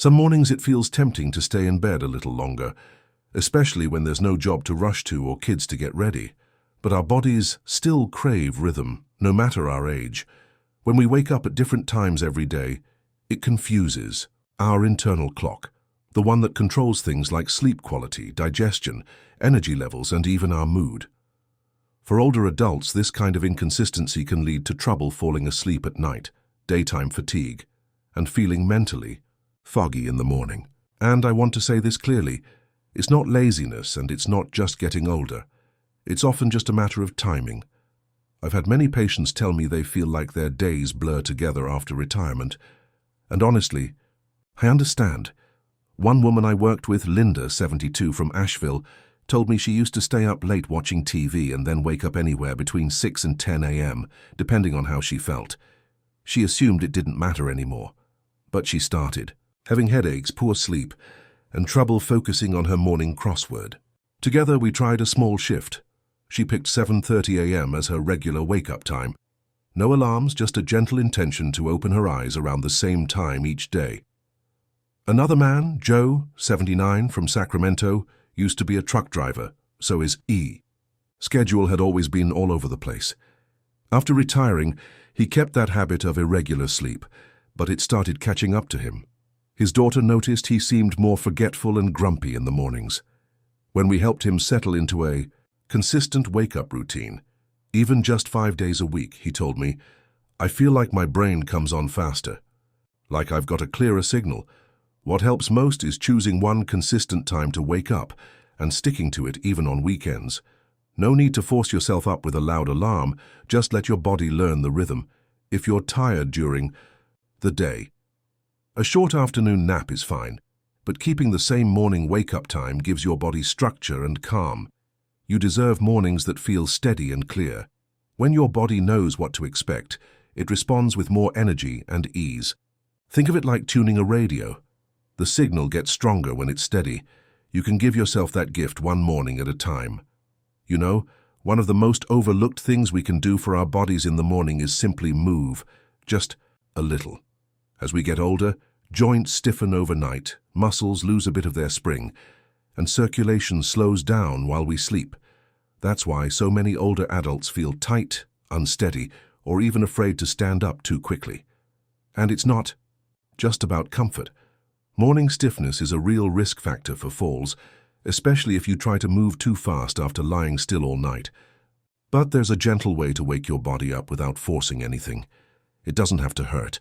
Some mornings it feels tempting to stay in bed a little longer, especially when there's no job to rush to or kids to get ready. But our bodies still crave rhythm, no matter our age. When we wake up at different times every day, it confuses our internal clock, the one that controls things like sleep quality, digestion, energy levels, and even our mood. For older adults, this kind of inconsistency can lead to trouble falling asleep at night, daytime fatigue, and feeling mentally foggy in the morning. And I want to say this clearly, it's not laziness and it's not just getting older. It's often just a matter of timing. I've had many patients tell me they feel like their days blur together after retirement. And honestly, I understand. One woman I worked with, Linda, 72, from Asheville, told me she used to stay up late watching TV and then wake up anywhere between 6 and 10 a.m., depending on how she felt. She assumed it didn't matter anymore. But she started having headaches, poor sleep, and trouble focusing on her morning crossword. Together we tried a small shift. She picked 7:30 a.m. as her regular wake-up time. No alarms, just a gentle intention to open her eyes around the same time each day. Another man, Joe, 79, from Sacramento, used to be a truck driver, so is E. Schedule had always been all over the place. After retiring, he kept that habit of irregular sleep, but it started catching up to him. His daughter noticed he seemed more forgetful and grumpy in the mornings. When we helped him settle into a consistent wake-up routine, even just 5 days a week, he told me, I feel like my brain comes on faster, like I've got a clearer signal. What helps most is choosing one consistent time to wake up and sticking to it even on weekends. No need to force yourself up with a loud alarm, just let your body learn the rhythm. If you're tired during the day, a short afternoon nap is fine, but keeping the same morning wake-up time gives your body structure and calm. You deserve mornings that feel steady and clear. When your body knows what to expect, it responds with more energy and ease. Think of it like tuning a radio. The signal gets stronger when it's steady. You can give yourself that gift one morning at a time. You know, one of the most overlooked things we can do for our bodies in the morning is simply move, just a little. As we get older, joints stiffen overnight, muscles lose a bit of their spring, and circulation slows down while we sleep. That's why so many older adults feel tight, unsteady, or even afraid to stand up too quickly. And it's not just about comfort. Morning stiffness is a real risk factor for falls, especially if you try to move too fast after lying still all night. But there's a gentle way to wake your body up without forcing anything. It doesn't have to hurt.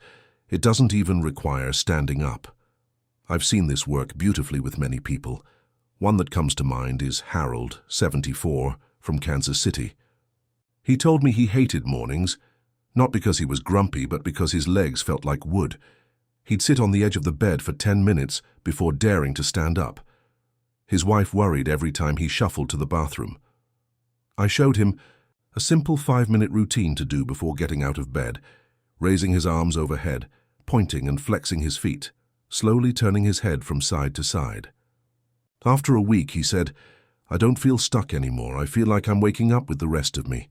It doesn't even require standing up. I've seen this work beautifully with many people. One that comes to mind is Harold, 74, from Kansas City. He told me he hated mornings, not because he was grumpy, but because his legs felt like wood. He'd sit on the edge of the bed for 10 minutes before daring to stand up. His wife worried every time he shuffled to the bathroom. I showed him a simple 5-minute routine to do before getting out of bed, raising his arms overhead, pointing and flexing his feet, slowly turning his head from side to side. After a week, he said, I don't feel stuck anymore. I feel like I'm waking up with the rest of me.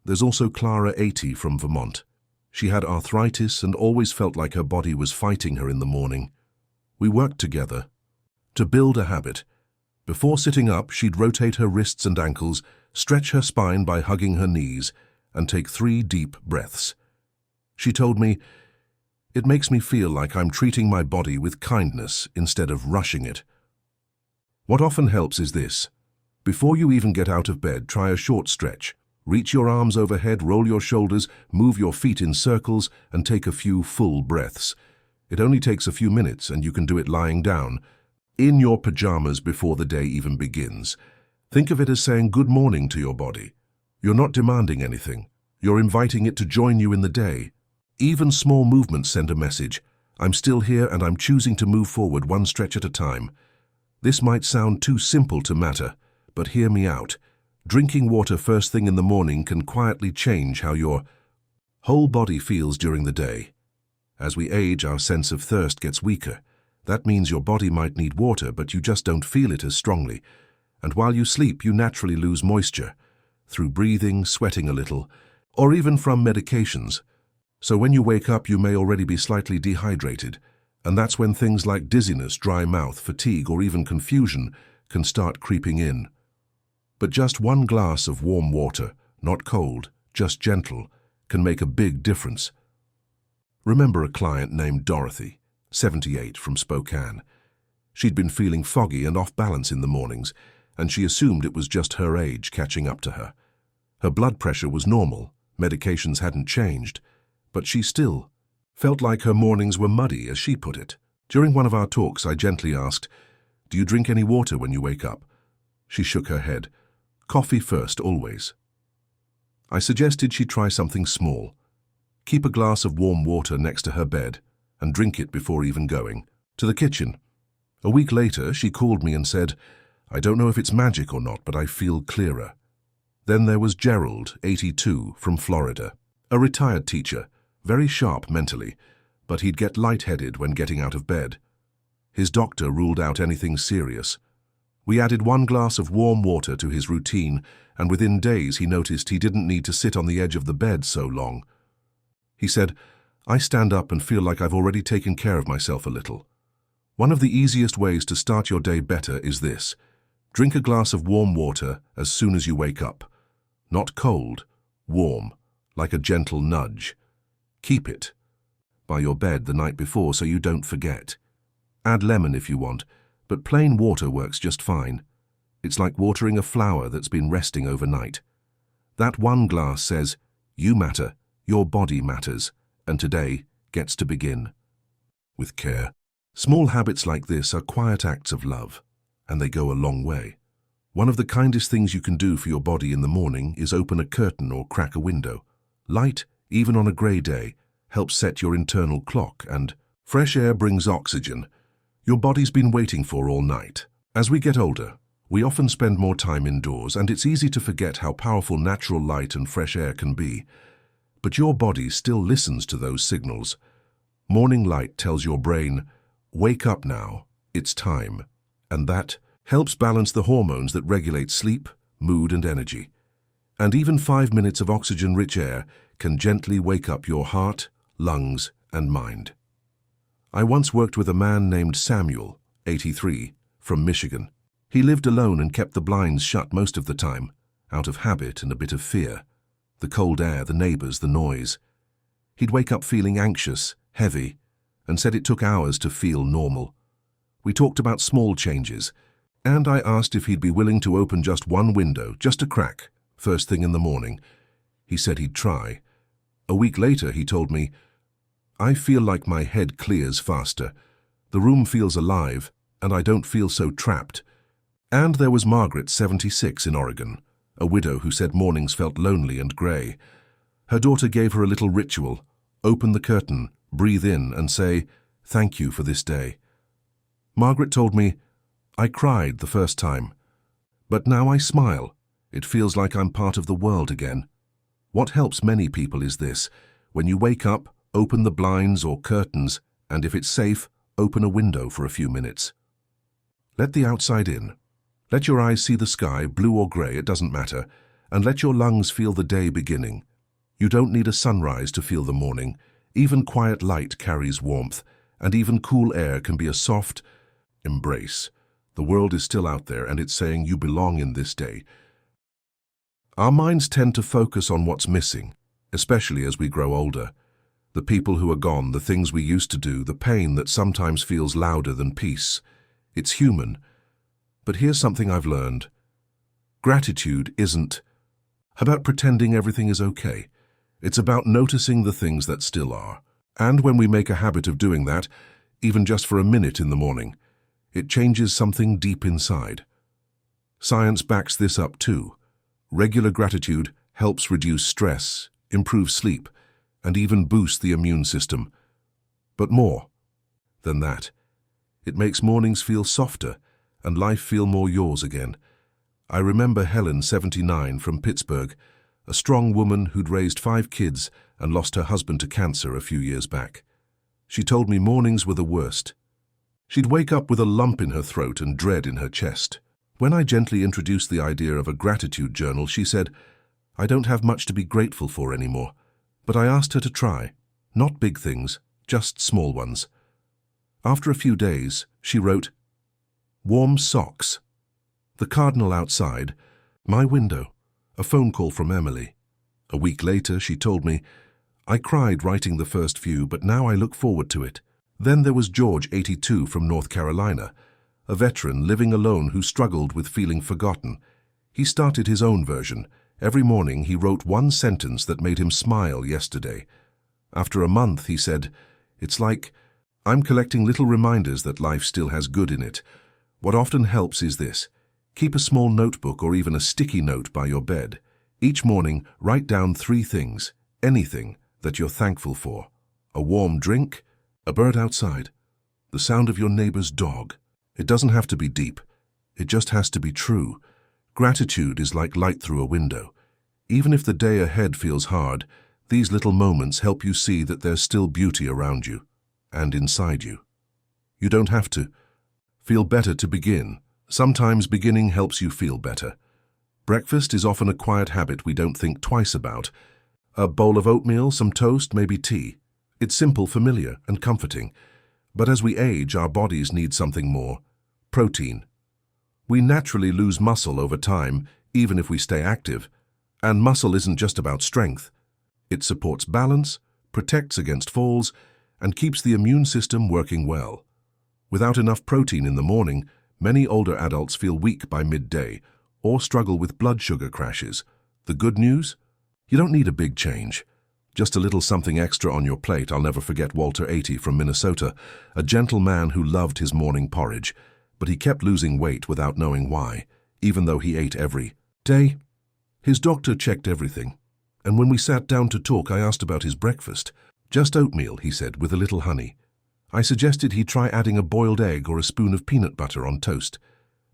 There's also Clara, 80, from Vermont. She had arthritis and always felt like her body was fighting her in the morning. We worked together to build a habit. Before sitting up, she'd rotate her wrists and ankles, stretch her spine by hugging her knees, and take 3 deep breaths. She told me, it makes me feel like I'm treating my body with kindness instead of rushing it. What often helps is this. Before you even get out of bed, try a short stretch. Reach your arms overhead, roll your shoulders, move your feet in circles, and take a few full breaths. It only takes a few minutes, and you can do it lying down, in your pajamas before the day even begins. Think of it as saying good morning to your body. You're not demanding anything. You're inviting it to join you in the day. Even small movements send a message. I'm still here and I'm choosing to move forward one stretch at a time. This might sound too simple to matter, but hear me out. Drinking water first thing in the morning can quietly change how your whole body feels during the day. As we age, our sense of thirst gets weaker. That means your body might need water, but you just don't feel it as strongly. And while you sleep, you naturally lose moisture, through breathing, sweating a little, or even from medications. So when you wake up, you may already be slightly dehydrated. And that's when things like dizziness, dry mouth, fatigue, or even confusion can start creeping in. But just one glass of warm water, not cold, just gentle, can make a big difference. Remember a client named Dorothy, 78, from Spokane. She'd been feeling foggy and off balance in the mornings, and she assumed it was just her age catching up to her. Her blood pressure was normal, medications hadn't changed, but she still felt like her mornings were muddy, as she put it. During one of our talks, I gently asked, "Do you drink any water when you wake up?" She shook her head. "Coffee first, always." I suggested she try something small. Keep a glass of warm water next to her bed and drink it before even going to the kitchen. A week later, she called me and said, "I don't know if it's magic or not, but I feel clearer." Then there was Gerald, 82, from Florida, a retired teacher, very sharp mentally, but he'd get lightheaded when getting out of bed. His doctor ruled out anything serious. We added 1 glass of warm water to his routine, and within days he noticed he didn't need to sit on the edge of the bed so long. He said, "I stand up and feel like I've already taken care of myself a little." One of the easiest ways to start your day better is this. Drink a glass of warm water as soon as you wake up. Not cold, warm, like a gentle nudge. Keep it by your bed the night before so you don't forget. Add lemon if you want, but plain water works just fine. It's like watering a flower that's been resting overnight. That 1 glass says, "You matter, your body matters, and today gets to begin." With care. Small habits like this are quiet acts of love, and they go a long way. One of the kindest things you can do for your body in the morning is open a curtain or crack a window. Light, even on a grey day, helps set your internal clock, and fresh air brings oxygen your body's been waiting for all night. As we get older, we often spend more time indoors, and it's easy to forget how powerful natural light and fresh air can be. But your body still listens to those signals. Morning light tells your brain, "Wake up now, it's time." And that helps balance the hormones that regulate sleep, mood, and energy. And even 5 minutes of oxygen-rich air can gently wake up your heart, lungs, and mind. I once worked with a man named Samuel, 83, from Michigan. He lived alone and kept the blinds shut most of the time, out of habit and a bit of fear. The cold air, the neighbors, the noise. He'd wake up feeling anxious, heavy, and said it took hours to feel normal. We talked about small changes, and I asked if he'd be willing to open just 1 window, just a crack, first thing in the morning. He said he'd try. A week later, he told me, "I feel like my head clears faster. The room feels alive, and I don't feel so trapped." And there was Margaret, 76, in Oregon, a widow who said mornings felt lonely and grey. Her daughter gave her a little ritual: open the curtain, breathe in, and say, "Thank you for this day." Margaret told me, "I cried the first time, but now I smile. It feels like I'm part of the world again." What helps many people is this: when you wake up, open the blinds or curtains, and if it's safe, open a window for a few minutes. Let the outside in. Let your eyes see the sky, blue or grey, it doesn't matter, and let your lungs feel the day beginning. You don't need a sunrise to feel the morning. Even quiet light carries warmth, and even cool air can be a soft embrace. The world is still out there, and it's saying you belong in this day. Our minds tend to focus on what's missing, especially as we grow older. The people who are gone, the things we used to do, the pain that sometimes feels louder than peace. It's human. But here's something I've learned. Gratitude isn't about pretending everything is okay. It's about noticing the things that still are. And when we make a habit of doing that, even just for a minute in the morning, it changes something deep inside. Science backs this up too. Regular gratitude helps reduce stress, improve sleep, and even boost the immune system. But more than that, it makes mornings feel softer and life feel more yours again. I remember Helen, 79, from Pittsburgh, a strong woman who'd raised 5 kids and lost her husband to cancer a few years back. She told me mornings were the worst. She'd wake up with a lump in her throat and dread in her chest. When I gently introduced the idea of a gratitude journal, she said, "I don't have much to be grateful for anymore." But I asked her to try. Not big things, just small ones. After a few days, she wrote, "Warm socks." The cardinal outside, my window, a phone call from Emily. A week later, she told me, "I cried writing the first few, but now I look forward to it." Then there was George, 82, from North Carolina, a veteran living alone who struggled with feeling forgotten. He started his own version. Every morning he wrote one sentence that made him smile yesterday. After a month, he said, "It's like I'm collecting little reminders that life still has good in it. What often helps is this. Keep a small notebook or even a sticky note by your bed. Each morning, write down 3 things, anything, that you're thankful for. A warm drink, a bird outside, the sound of your neighbor's dog. It doesn't have to be deep. It just has to be true. Gratitude is like light through a window. Even if the day ahead feels hard, these little moments help you see that there's still beauty around you and inside you. You don't have to feel better to begin. Sometimes beginning helps you feel better. Breakfast is often a quiet habit we don't think twice about. A bowl of oatmeal, some toast, maybe tea. It's simple, familiar, and comforting. But as we age, our bodies need something more. Protein. We naturally lose muscle over time, even if we stay active. And muscle isn't just about strength. It supports balance, protects against falls, and keeps the immune system working well. Without enough protein in the morning, many older adults feel weak by midday or struggle with blood sugar crashes. The good news? You don't need a big change. Just a little something extra on your plate. I'll never forget Walter, 80, from Minnesota, a gentle man who loved his morning porridge, but he kept losing weight without knowing why, even though he ate every day. His doctor checked everything, and when we sat down to talk, I asked about his breakfast. "Just oatmeal," he said, "with a little honey." I suggested he try adding a boiled egg or a spoon of peanut butter on toast.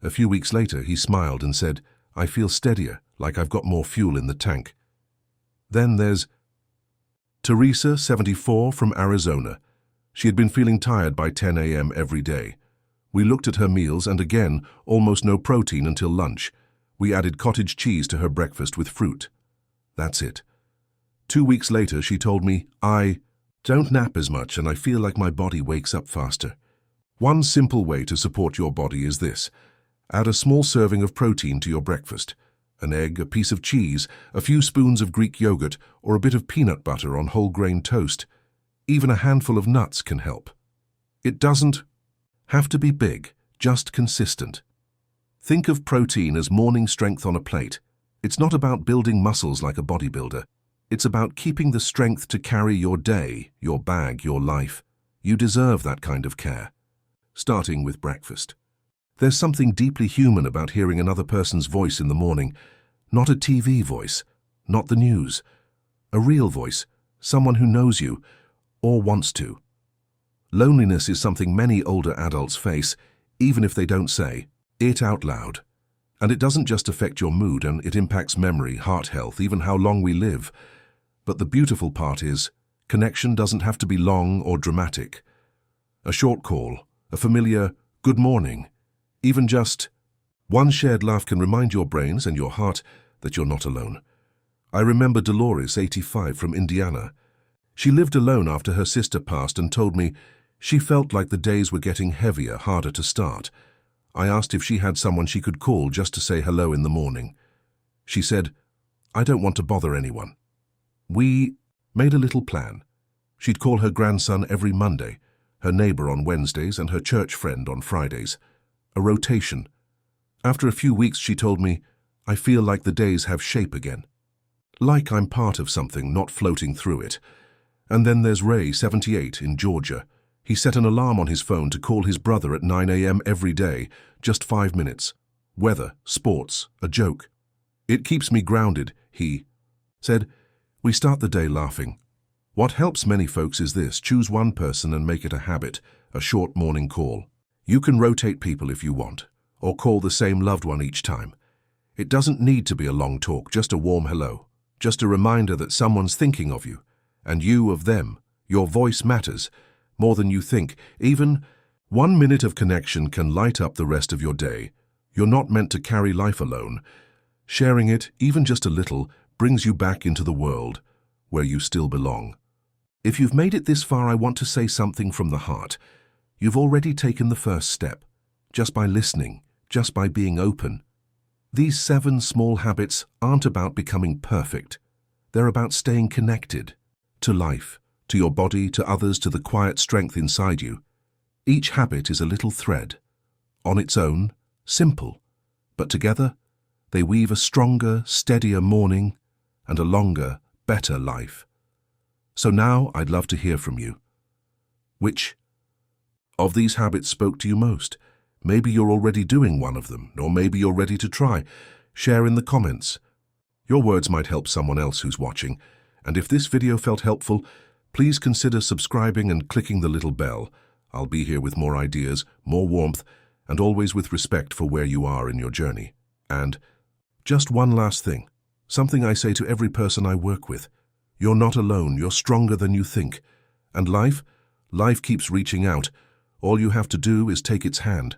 A few weeks later, he smiled and said, "I feel steadier, like I've got more fuel in the tank." Then there's Teresa, 74, from Arizona. She had been feeling tired by 10 a.m. every day. We looked at her meals and again, almost no protein until lunch. We added cottage cheese to her breakfast with fruit. That's it. 2 weeks later, she told me, "I don't nap as much and I feel like my body wakes up faster." One simple way to support your body is this. Add a small serving of protein to your breakfast. An egg, a piece of cheese, a few spoons of Greek yogurt, or a bit of peanut butter on whole grain toast. Even a handful of nuts can help. It doesn't have to be big, just consistent. Think of protein as morning strength on a plate. It's not about building muscles like a bodybuilder. It's about keeping the strength to carry your day, your bag, your life. You deserve that kind of care. Starting with breakfast. There's something deeply human about hearing another person's voice in the morning. Not a TV voice, not the news. A real voice, someone who knows you, or wants to. Loneliness is something many older adults face, even if they don't say it out loud. And it doesn't just affect your mood, and it impacts memory, heart health, even how long we live. But the beautiful part is, connection doesn't have to be long or dramatic. A short call, a familiar good morning, even just one shared laugh can remind your brains and your heart that you're not alone. I remember Dolores, 85, from Indiana. She lived alone after her sister passed and told me she felt like the days were getting heavier, harder to start. I asked if she had someone she could call just to say hello in the morning. She said, "I don't want to bother anyone." We made a little plan. She'd call her grandson every Monday, her neighbor on Wednesdays, and her church friend on Fridays. A rotation. After a few weeks, she told me, "I feel like the days have shape again. Like I'm part of something, not floating through it." And then there's Ray, 78, in Georgia. He set an alarm on his phone to call his brother at 9 a.m. every day, just 5 minutes. Weather, sports, a joke. "It keeps me grounded," he said. We start the day laughing. What helps many folks is this: choose one person and make it a habit, a short morning call. You can rotate people if you want, or call the same loved one each time. It doesn't need to be a long talk, just a warm hello. Just a reminder that someone's thinking of you, and you of them. Your voice matters more than you think. Even 1 minute of connection can light up the rest of your day. You're not meant to carry life alone. Sharing it, even just a little, brings you back into the world where you still belong. If you've made it this far, I want to say something from the heart. You've already taken the first step, just by listening, just by being open. These 7 small habits aren't about becoming perfect. They're about staying connected to life, to your body, to others, to the quiet strength inside you. Each habit is a little thread. On its own, simple, but together, they weave a stronger, steadier morning and a longer, better life. So now I'd love to hear from you. Which of these habits spoke to you most? Maybe you're already doing one of them, or maybe you're ready to try. Share in the comments. Your words might help someone else who's watching, and if this video felt helpful, please consider subscribing and clicking the little bell. I'll be here with more ideas, more warmth, and always with respect for where you are in your journey. And just one last thing, something I say to every person I work with. You're not alone, you're stronger than you think. And life keeps reaching out. All you have to do is take its hand.